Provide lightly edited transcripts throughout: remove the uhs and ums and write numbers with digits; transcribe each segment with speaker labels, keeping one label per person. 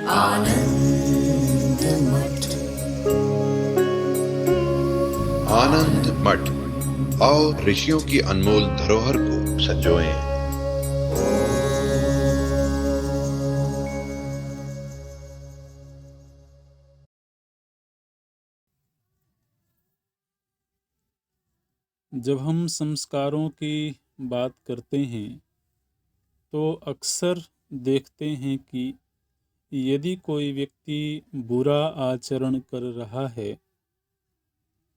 Speaker 1: आनंद मठ।
Speaker 2: आनंद मठ। आओ ऋषियों की अनमोल धरोहर को संजोएं।
Speaker 3: जब हम संस्कारों की बात करते हैं तो अक्सर देखते हैं कि यदि कोई व्यक्ति बुरा आचरण कर रहा है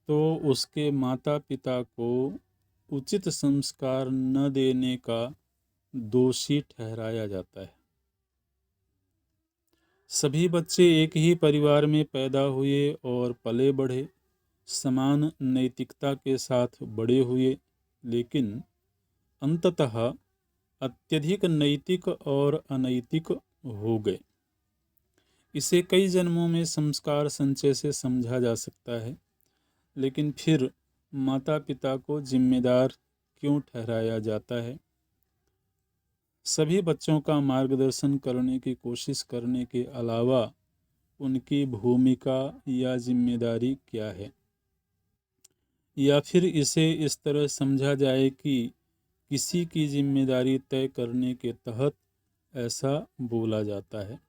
Speaker 3: तो उसके माता पिता को उचित संस्कार न देने का दोषी ठहराया जाता है। सभी बच्चे एक ही परिवार में पैदा हुए और पले बढ़े, समान नैतिकता के साथ बड़े हुए, लेकिन अंततः अत्यधिक नैतिक और अनैतिक हो गए। इसे कई जन्मों में संस्कार संचय से समझा जा सकता है, लेकिन फिर माता पिता को जिम्मेदार क्यों ठहराया जाता है? सभी बच्चों का मार्गदर्शन करने की कोशिश करने के अलावा उनकी भूमिका या जिम्मेदारी क्या है? या फिर इसे इस तरह समझा जाए कि किसी की जिम्मेदारी तय करने के तहत ऐसा बोला जाता है।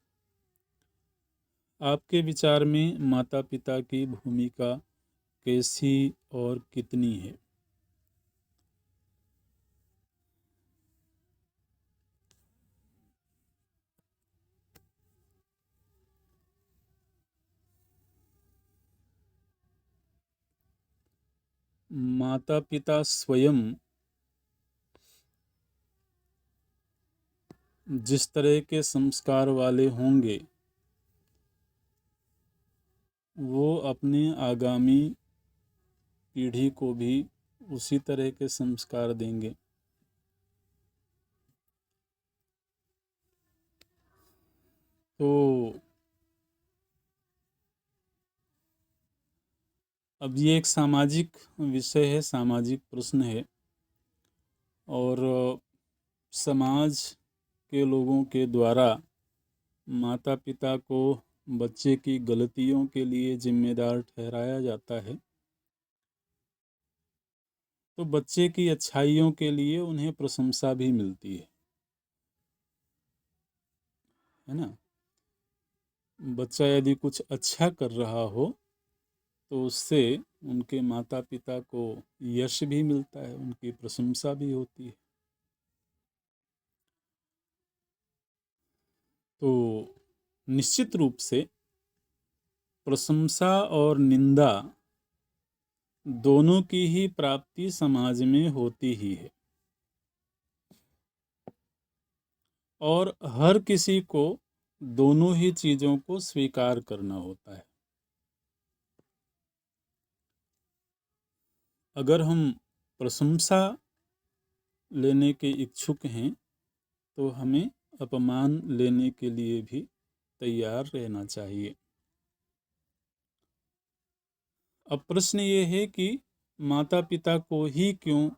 Speaker 3: आपके विचार में माता पिता की भूमिका कैसी और कितनी है? माता पिता स्वयं जिस तरह के संस्कार वाले होंगे वो अपने आगामी पीढ़ी को भी उसी तरह के संस्कार देंगे। तो अब ये एक सामाजिक विषय है, सामाजिक प्रश्न है, और समाज के लोगों के द्वारा माता पिता को बच्चे की गलतियों के लिए जिम्मेदार ठहराया जाता है, तो बच्चे की अच्छाइयों के लिए उन्हें प्रशंसा भी मिलती है ना। बच्चा यदि कुछ अच्छा कर रहा हो तो उससे उनके माता पिता को यश भी मिलता है, उनकी प्रशंसा भी होती है। तो निश्चित रूप से प्रशंसा और निंदा दोनों की ही प्राप्ति समाज में होती ही है, और हर किसी को दोनों ही चीजों को स्वीकार करना होता है। अगर हम प्रशंसा लेने के इच्छुक हैं तो हमें अपमान लेने के लिए भी तैयार रहना चाहिए। अब प्रश्न ये है कि माता पिता को ही क्यों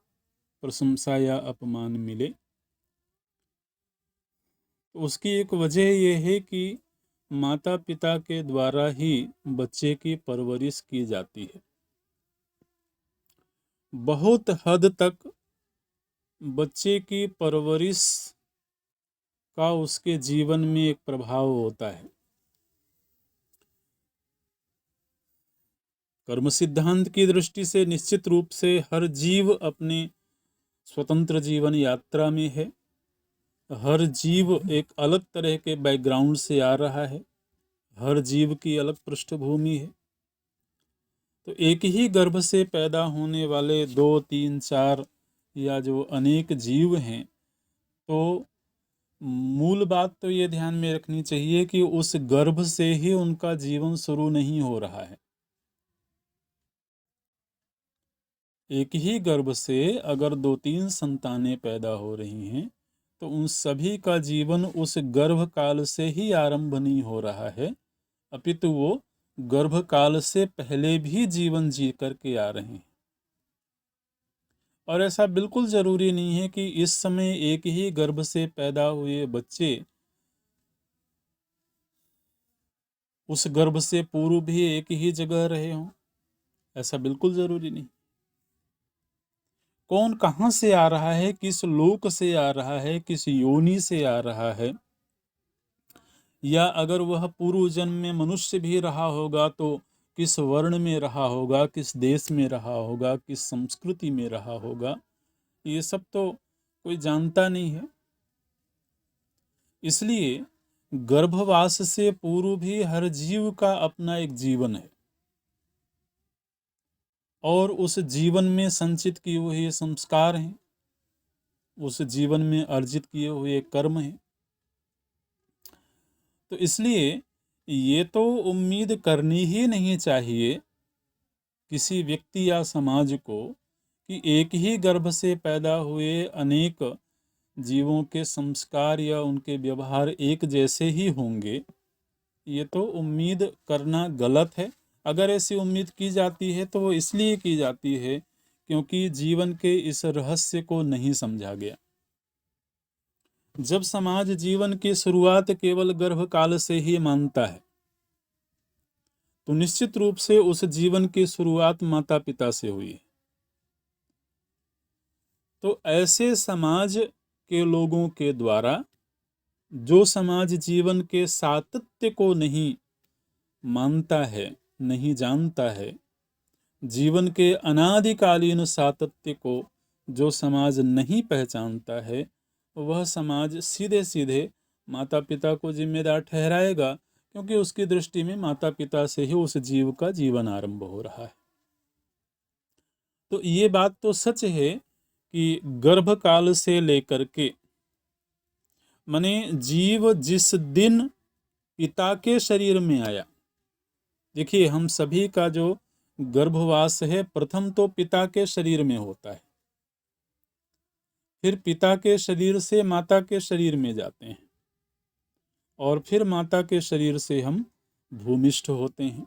Speaker 3: प्रशंसा या अपमान मिले? तो उसकी एक वजह यह है कि माता पिता के द्वारा ही बच्चे की परवरिश की जाती है। बहुत हद तक बच्चे की परवरिश का उसके जीवन में एक प्रभाव होता है। कर्म सिद्धांत की दृष्टि से निश्चित रूप से हर जीव अपने स्वतंत्र जीवन यात्रा में है। हर जीव एक अलग तरह के बैकग्राउंड से आ रहा है, हर जीव की अलग पृष्ठभूमि है। तो एक ही गर्भ से पैदा होने वाले 2, 3, 4 या जो अनेक जीव हैं, तो मूल बात तो ये ध्यान में रखनी चाहिए कि उस गर्भ से ही उनका जीवन शुरू नहीं हो रहा है। एक ही गर्भ से अगर 2-3 संतानें पैदा हो रही हैं तो उन सभी का जीवन उस गर्भ काल से ही आरंभ नहीं हो रहा है, अपितु वो गर्भ काल से पहले भी जीवन जी करके आ रहे हैं। और ऐसा बिल्कुल जरूरी नहीं है कि इस समय एक ही गर्भ से पैदा हुए बच्चे उस गर्भ से पूर्व भी एक ही जगह रहे हों, ऐसा बिल्कुल जरूरी नहीं। कौन कहाँ से आ रहा है, किस लोक से आ रहा है, किस योनि से आ रहा है, या अगर वह पूर्व जन्म में मनुष्य भी रहा होगा तो किस वर्ण में रहा होगा, किस देश में रहा होगा, किस संस्कृति में रहा होगा, ये सब तो कोई जानता नहीं है। इसलिए गर्भवास से पूर्व भी हर जीव का अपना एक जीवन है, और उस जीवन में संचित किए हुए संस्कार हैं, उस जीवन में अर्जित किए हुए कर्म हैं। तो इसलिए ये तो उम्मीद करनी ही नहीं चाहिए किसी व्यक्ति या समाज को कि एक ही गर्भ से पैदा हुए अनेक जीवों के संस्कार या उनके व्यवहार एक जैसे ही होंगे। ये तो उम्मीद करना गलत है। अगर ऐसी उम्मीद की जाती है तो वो इसलिए की जाती है क्योंकि जीवन के इस रहस्य को नहीं समझा गया। जब समाज जीवन की शुरुआत केवल गर्भकाल से ही मानता है तो निश्चित रूप से उस जीवन की शुरुआत माता पिता से हुई है। तो ऐसे समाज के लोगों के द्वारा, जो समाज जीवन के सातत्य को नहीं मानता है, नहीं जानता है, जीवन के अनादिकालीन सातत्य को जो समाज नहीं पहचानता है, वह समाज सीधे सीधे माता पिता को जिम्मेदार ठहराएगा, क्योंकि उसकी दृष्टि में माता पिता से ही उस जीव का जीवन आरंभ हो रहा है। तो ये बात तो सच है कि गर्भकाल से लेकर के, माने जीव जिस दिन पिता के शरीर में आया, देखिए हम सभी का जो गर्भवास है प्रथम तो पिता के शरीर में होता है, फिर पिता के शरीर से माता के शरीर में जाते हैं, और फिर माता के शरीर से हम भूमिष्ठ होते हैं।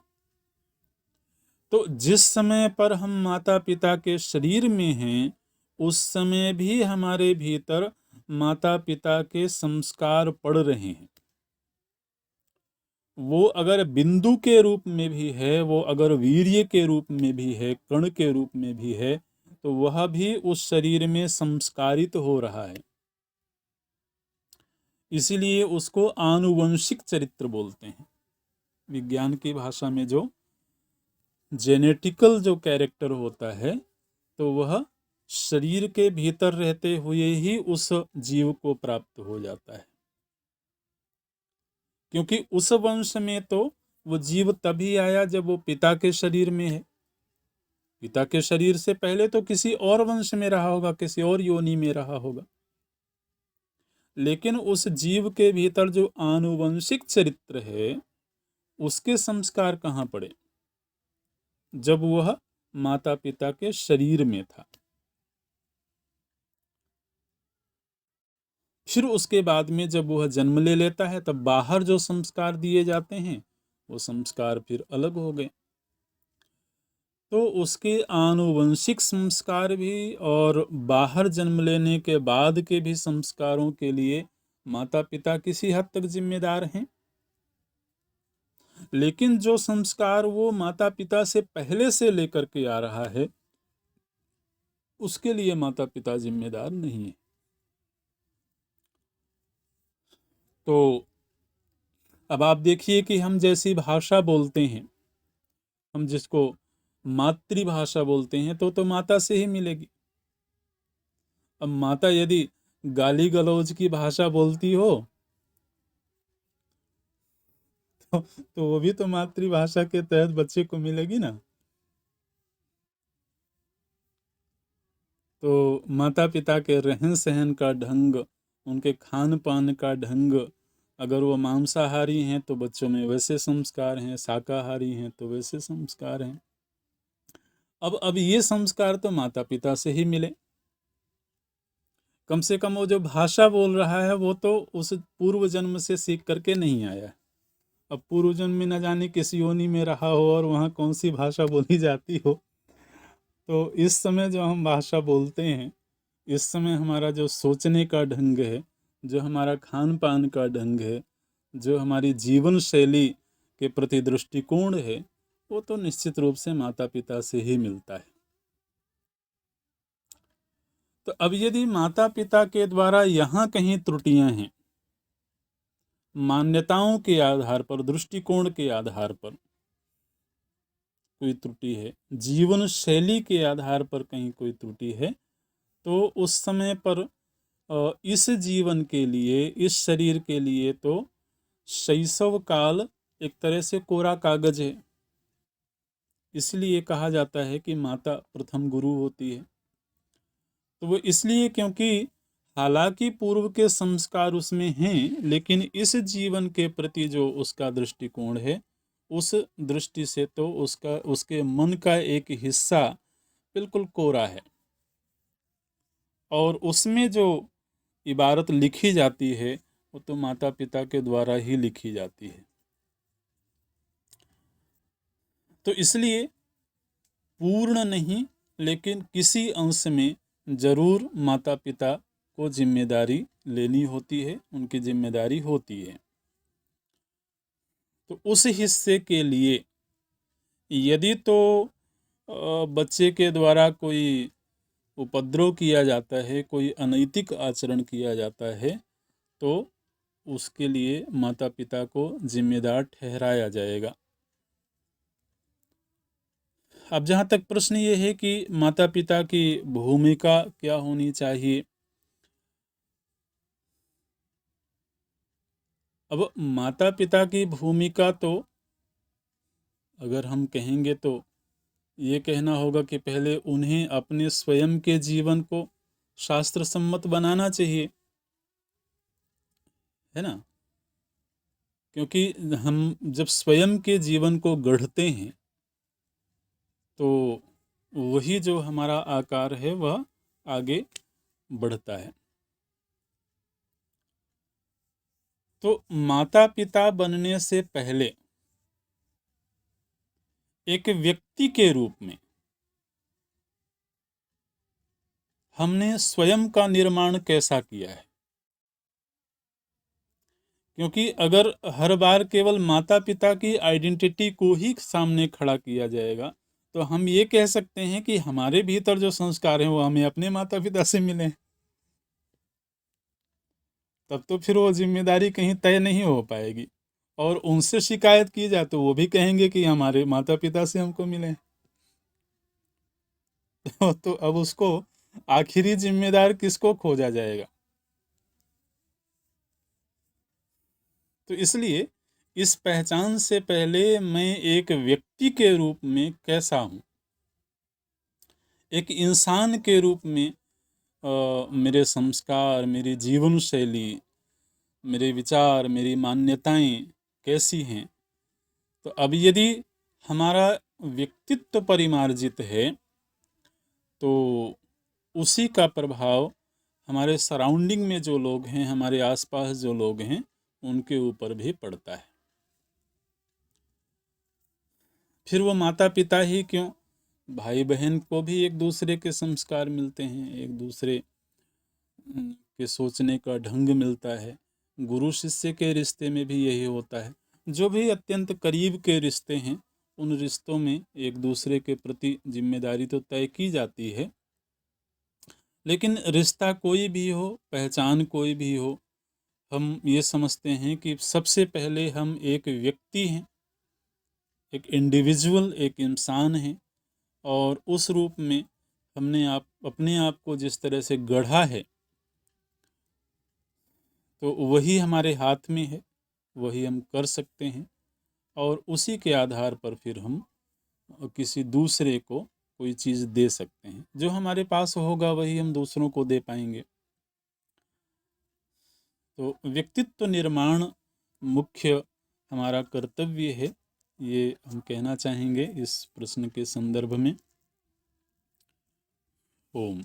Speaker 3: तो जिस समय पर हम माता पिता के शरीर में हैं, उस समय भी हमारे भीतर माता पिता के संस्कार पड़ रहे हैं। वो अगर बिंदु के रूप में भी है, वो अगर वीर्य के रूप में भी है, कण के रूप में भी है, तो वह भी उस शरीर में संस्कारित हो रहा है। इसीलिए उसको आनुवंशिक चरित्र बोलते हैं। विज्ञान की भाषा में जो जेनेटिकल जो कैरेक्टर होता है, तो वह शरीर के भीतर रहते हुए ही उस जीव को प्राप्त हो जाता है। क्योंकि उस वंश में तो वो जीव तभी आया जब वो पिता के शरीर में है। पिता के शरीर से पहले तो किसी और वंश में रहा होगा, किसी और योनि में रहा होगा। लेकिन उस जीव के भीतर जो आनुवंशिक चरित्र है, उसके संस्कार कहाँ पड़े? जब वह माता पिता के शरीर में था। फिर उसके बाद में जब वह जन्म ले लेता है, तब बाहर जो संस्कार दिए जाते हैं वो संस्कार फिर अलग हो गए। तो उसके आनुवंशिक संस्कार भी और बाहर जन्म लेने के बाद के भी संस्कारों के लिए माता पिता किसी हद तक जिम्मेदार हैं। लेकिन जो संस्कार वो माता पिता से पहले से लेकर के आ रहा है, उसके लिए माता पिता जिम्मेदार नहीं है। तो अब आप देखिए कि हम जैसी भाषा बोलते हैं, हम जिसको मातृभाषा बोलते हैं, तो माता से ही मिलेगी। अब माता यदि गाली गलौज की भाषा बोलती हो तो वो भी तो मातृभाषा के तहत बच्चे को मिलेगी ना। तो माता पिता के रहन सहन का ढंग, उनके खान पान का ढंग, अगर वो मांसाहारी हैं तो बच्चों में वैसे संस्कार हैं, शाकाहारी हैं तो वैसे संस्कार हैं। अब ये संस्कार तो माता पिता से ही मिले। कम से कम वो जो भाषा बोल रहा है वो तो उस पूर्व जन्म से सीख करके नहीं आया। अब पूर्व जन्म में न जाने किस योनि में रहा हो और वहाँ कौन सी भाषा बोली जाती हो। तो इस समय जो हम भाषा बोलते हैं, इस समय हमारा जो सोचने का ढंग है, जो हमारा खान पान का ढंग है, जो हमारी जीवन शैली के प्रति दृष्टिकोण है वो तो निश्चित रूप से माता पिता से ही मिलता है। तो अब यदि माता पिता के द्वारा यहाँ कहीं त्रुटियां हैं, मान्यताओं के आधार पर, दृष्टिकोण के आधार पर कोई त्रुटि है, जीवन शैली के आधार पर कहीं कोई त्रुटि है, तो उस समय पर इस जीवन के लिए, इस शरीर के लिए तो शैशव काल एक तरह से कोरा कागज है। इसलिए कहा जाता है कि माता प्रथम गुरु होती है। तो वो इसलिए क्योंकि हालांकि पूर्व के संस्कार उसमें हैं, लेकिन इस जीवन के प्रति जो उसका दृष्टिकोण है, उस दृष्टि से तो उसके मन का एक हिस्सा बिल्कुल कोरा है, और उसमें जो इबारत लिखी जाती है वो तो माता पिता के द्वारा ही लिखी जाती है। तो इसलिए पूर्ण नहीं, लेकिन किसी अंश में जरूर माता पिता को जिम्मेदारी लेनी होती है, उनकी जिम्मेदारी होती है। तो उस हिस्से के लिए यदि तो बच्चे के द्वारा कोई उपद्रव किया जाता है, कोई अनैतिक आचरण किया जाता है, तो उसके लिए माता पिता को जिम्मेदार ठहराया जाएगा। अब जहाँ तक प्रश्न ये है कि माता पिता की भूमिका क्या होनी चाहिए, अब माता पिता की भूमिका तो अगर हम कहेंगे तो ये कहना होगा कि पहले उन्हें अपने स्वयं के जीवन को शास्त्र सम्मत बनाना चाहिए, है ना। क्योंकि हम जब स्वयं के जीवन को गढ़ते हैं तो वही जो हमारा आकार है वह आगे बढ़ता है। तो माता पिता बनने से पहले एक व्यक्ति के रूप में हमने स्वयं का निर्माण कैसा किया है। क्योंकि अगर हर बार केवल माता पिता की आइडेंटिटी को ही सामने खड़ा किया जाएगा तो हम ये कह सकते हैं कि हमारे भीतर जो संस्कार हैं वो हमें अपने माता पिता से मिले हैं। तब तो फिर वो जिम्मेदारी कहीं तय नहीं हो पाएगी, और उनसे शिकायत की जाए तो वो भी कहेंगे कि हमारे माता पिता से हमको मिले हैं। तो अब उसको आखिरी जिम्मेदार किसको खोजा जाएगा। तो इसलिए इस पहचान से पहले मैं एक व्यक्ति के रूप में कैसा हूँ, एक इंसान के रूप में मेरे संस्कार, मेरी जीवन शैली, मेरे विचार, मेरी मान्यताएं कैसी हैं। तो अब यदि हमारा व्यक्तित्व परिमार्जित है तो उसी का प्रभाव हमारे सराउंडिंग में जो लोग हैं, हमारे आसपास जो लोग हैं, उनके ऊपर भी पड़ता है। फिर वो माता पिता ही क्यों, भाई बहन को भी एक दूसरे के संस्कार मिलते हैं, एक दूसरे के सोचने का ढंग मिलता है। गुरु शिष्य के रिश्ते में भी यही होता है। जो भी अत्यंत करीब के रिश्ते हैं उन रिश्तों में एक दूसरे के प्रति जिम्मेदारी तो तय की जाती है, लेकिन रिश्ता कोई भी हो, पहचान कोई भी हो, हम ये समझते हैं कि सबसे पहले हम एक व्यक्ति हैं, एक इंडिविजुअल, एक इंसान है, और उस रूप में हमने अपने आप को जिस तरह से गढ़ा है तो वही हमारे हाथ में है, वही हम कर सकते हैं, और उसी के आधार पर फिर हम किसी दूसरे को कोई चीज़ दे सकते हैं। जो हमारे पास होगा वही हम दूसरों को दे पाएंगे। तो व्यक्तित्व निर्माण मुख्य हमारा कर्तव्य है, ये हम कहना चाहेंगे इस प्रश्न के संदर्भ में। ओम।